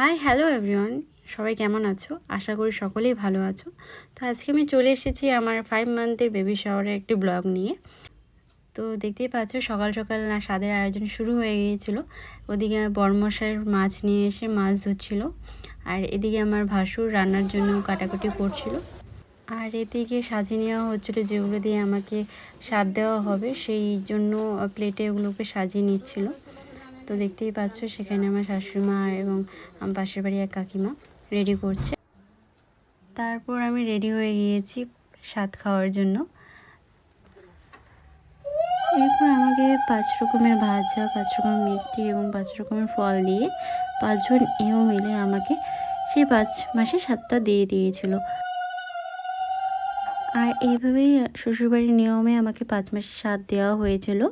Hi hello everyone, সবাই কেমন আছো? আশা করি সকলেই ভালো আছো। তো আজকে আমি চলে এসেছি আমার 5 মান্থের বেবি শাওয়ারের একটি ব্লগ নিয়ে। তো দেখতেই পাচ্ছ সকাল সকাল না স্বাদের আয়োজন শুরু হয়ে গিয়েছিল। ওদিকে বড়মশাই মাছ নিয়ে এসে মাছ ধুচ্ছিল, আর এদিকে আমার ভাসুর রান্নার জন্য কাটাকুটি করছিল, আর এদিকে সাজিয়ে নেওয়া হচ্ছিলো যেগুলো দিয়ে আমাকে স্বাদ দেওয়া হবে, সেই জন্য প্লেটে ওগুলোকে সাজিয়ে নিচ্ছিল। তো দেখতেই পাচ্ছ সেখানে আমার শাশুড়িমা এবং আমার পাশের বাড়ি এক কাকিমা রেডি করছে। তারপর আমি রেডি হয়ে গিয়েছি স্বাদ খাওয়ার জন্য। এরপর আমাকে 5 রকমের ভাজা, 5 রকমের মিষ্টি এবং 5 রকমের ফল দিয়ে 5 জন এও মিলে আমাকে সেই 5 মাসে স্বাদটা দিয়ে দিয়েছিল। আর এইভাবেই শ্বশুরবাড়ির নিয়মে আমাকে 5 মাসের স্বাদ দেওয়া হয়েছিল।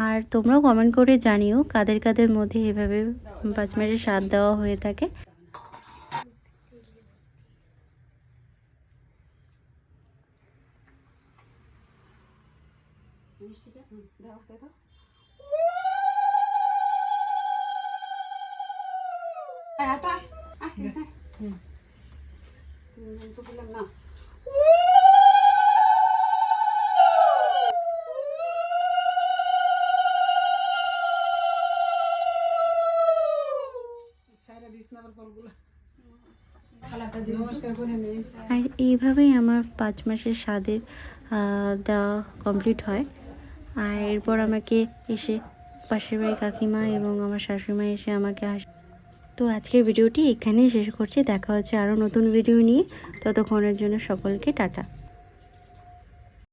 আর তোমরাও কমেন্ট করে জানিও কাদের কাদের মধ্যে এভাবে 5 মাসের স্বাদ দেওয়া হয়ে থাকে। আর এইভাবেই আমার 5 মাসের স্বাদের দেওয়া কমপ্লিট হয়। আর এরপর আমাকে এসে পাশের বাড়ির কাকিমা এবং আমার শাশুড়িমা এসে আমাকে তো আজকের ভিডিওটি এখানেই শেষ করছি। দেখা হচ্ছে আরও নতুন ভিডিও নিয়ে। ততক্ষণের জন্য সকলকে টাটা।